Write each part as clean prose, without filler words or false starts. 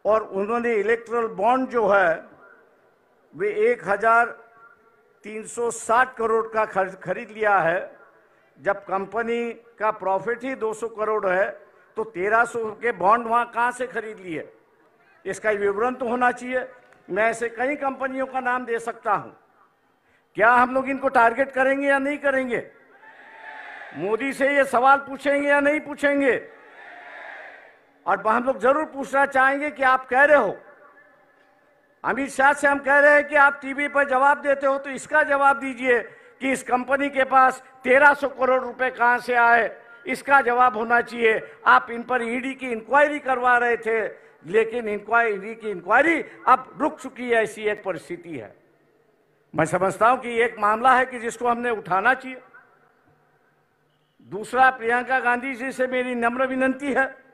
और उन्होंने erectile bond जो है वे 1360 करोड़ का खरीद लिया है। जब कंपनी का प्रॉफिट ही 200 करोड़ है तो 1300 के बॉन्ड वहां कहां से खरीद लिए? इसका विवरण तो होना चाहिए। मैं ऐसे कई कंपनियों का नाम दे सकता हूं। क्या हम लोग इनको टारगेट करेंगे या नहीं करेंगे? मोदी से ये सवाल पूछेंगे या नहीं पूछेंगे? और हम लोग जरूर पूछना चाहेंगे कि आप कह रहे हो, अमित शाह से हम कह रहे हैं कि आप टीवी पर जवाब देते हो तो इसका जवाब दीजिए कि इस कंपनी के पास 1300 करोड़ रुपए कहां से आए, इसका जवाब होना चाहिए। आप इन पर ईडी की इंक्वायरी करवा रहे थे, लेकिन ईडी की इंक्वायरी अब रुक चुकी है, ऐसी एक परिस्थिति है। मैं समझता हूं कि एक मामला है कि जिसको हमने उठाना चाहिए। दूसरा, प्रियंका गांधी जी से मेरी नम्र विनती है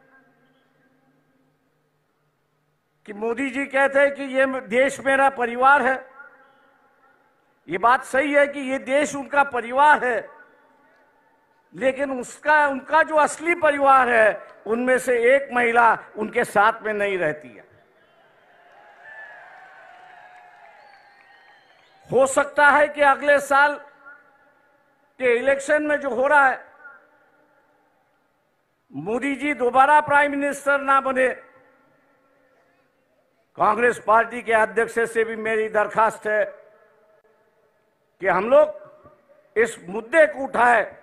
कि मोदी जी कहते हैं कि ये देश मेरा परिवार है। ये बात सही है कि ये देश उनका परिवार है, लेकिन उनका जो असली परिवार है उनमें से एक महिला उनके साथ में नहीं रहती है। हो सकता है कि अगले साल के इलेक्शन में जो हो रहा है, मोदी जी दोबारा प्राइम मिनिस्टर ना बने। कांग्रेस पार्टी के अध्यक्ष से भी मेरी दरखास्त है कि हम लोग इस मुद्दे को उठाए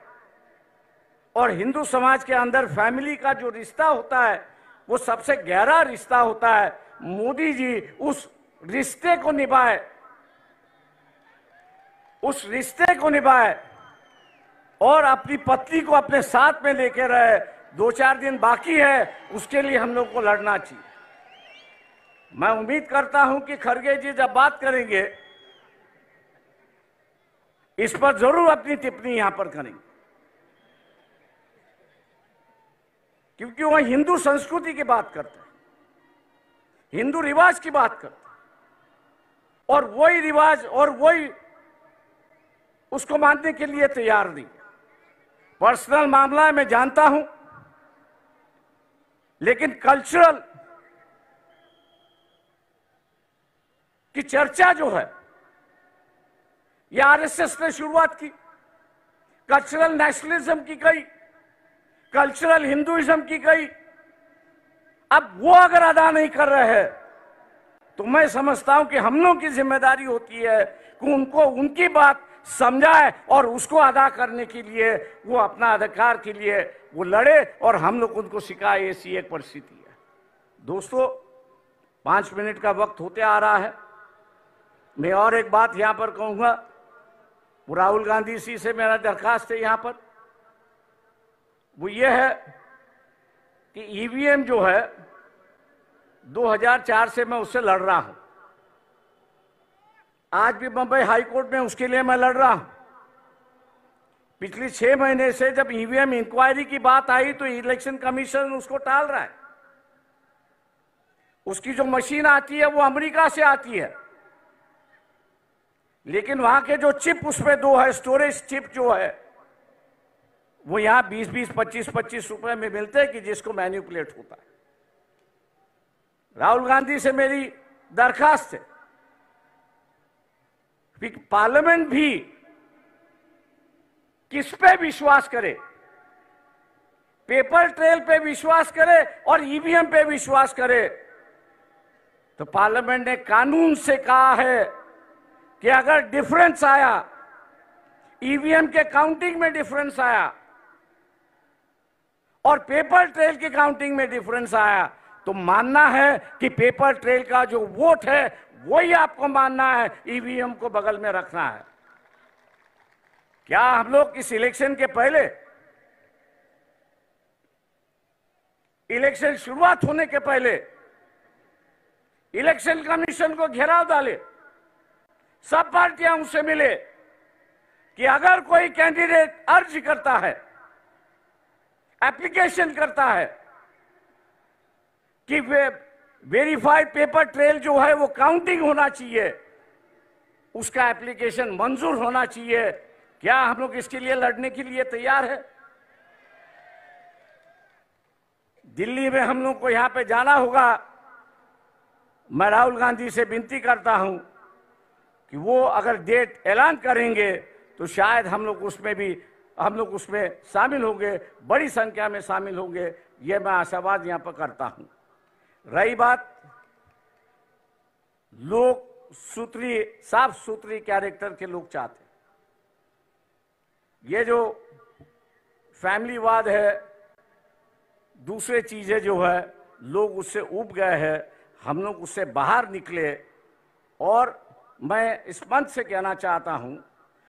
और हिंदू समाज के अंदर फैमिली का जो रिश्ता होता है वो सबसे गहरा रिश्ता होता है। मोदी जी उस रिश्ते को निभाए, उस रिश्ते को निभाए और अपनी पत्नी को अपने साथ में लेके रहे। 2-4 दिन बाकी है, उसके लिए हम लोग को लड़ना चाहिए। मैं उम्मीद करता हूं कि खड़गे जी जब बात करेंगे इस पर जरूर अपनी टिप्पणी यहां पर करेंगे, क्योंकि वह हिंदू संस्कृति की बात करते हैं, हिंदू रिवाज की बात करते हैं, और वही रिवाज और वही उसको मानने के लिए तैयार नहीं। पर्सनल मामला है, मैं जानता हूं, लेकिन कल्चरल की चर्चा जो है ये आरएसएस ने शुरुआत की, कल्चरल नेशनलिज्म की गई, कल्चरल हिंदुइज्म की गई। अब वो अगर अदा नहीं कर रहे हैं तो मैं समझता हूं कि हम लोग की जिम्मेदारी होती है कि उनको उनकी बात समझाए और उसको अदा करने के लिए वो अपना अधिकार के लिए वो लड़े और हम लोग उनको सिखाए। ऐसी एक परिस्थिति है। दोस्तों, 5 मिनट का वक्त होते आ रहा है। मैं और एक बात यहां पर कहूंगा। राहुल गांधी जी से मेरा दरखास्त है यहां पर, वो ये है कि ईवीएम जो है 2004 से मैं उससे लड़ रहा हूं। आज भी बंबई हाई कोर्ट में उसके लिए मैं लड़ रहा हूं। पिछले 6 महीने से जब ईवीएम इंक्वायरी की बात आई तो इलेक्शन कमीशन उसको टाल रहा है। उसकी जो मशीन आती है वो अमेरिका से आती है, लेकिन वहां के जो चिप उसमें 2 है, स्टोरेज चिप जो है वो यहां 20-20, 25-25 रुपए में मिलते हैं कि जिसको मैनिपुलेट होता है। राहुल गांधी से मेरी दरखास्त है कि पार्लियामेंट भी किस पे विश्वास करे, पेपर ट्रेल पे विश्वास करे और ईवीएम पे विश्वास करे। तो पार्लियामेंट ने कानून से कहा है कि अगर डिफरेंस आया, ईवीएम के काउंटिंग में डिफरेंस आया और पेपर ट्रेल की काउंटिंग में डिफरेंस आया, तो मानना है कि पेपर ट्रेल का जो वोट है वही आपको मानना है, ईवीएम को बगल में रखना है। क्या हम लोग इस इलेक्शन के पहले, इलेक्शन शुरुआत होने के पहले इलेक्शन कमीशन को घेराव डाले, सब पार्टियां उनसे मिले कि अगर कोई कैंडिडेट अर्ज करता है, एप्लीकेशन करता है कि वेरीफाइड पेपर ट्रेल जो है वो काउंटिंग होना चाहिए, उसका एप्लीकेशन मंजूर होना चाहिए। क्या हम लोग इसके लिए लड़ने के लिए तैयार है? दिल्ली में हम लोग को यहां पे जाना होगा मैं राहुल गांधी से विनती करता हूं कि वो अगर डेट ऐलान करेंगे तो शायद हम लोग उसमें शामिल होंगे, बड़ी संख्या में शामिल होंगे, ये मैं आशावाद यहां पर करता हूं। रही बात लोग साफ सुथरी कैरेक्टर के लोग चाहते हैं। ये जो फैमिलीवाद है, दूसरे चीजें जो है, लोग उससे ऊब गए हैं, हम लोग उससे बाहर निकले। और मैं इस मंच से कहना चाहता हूं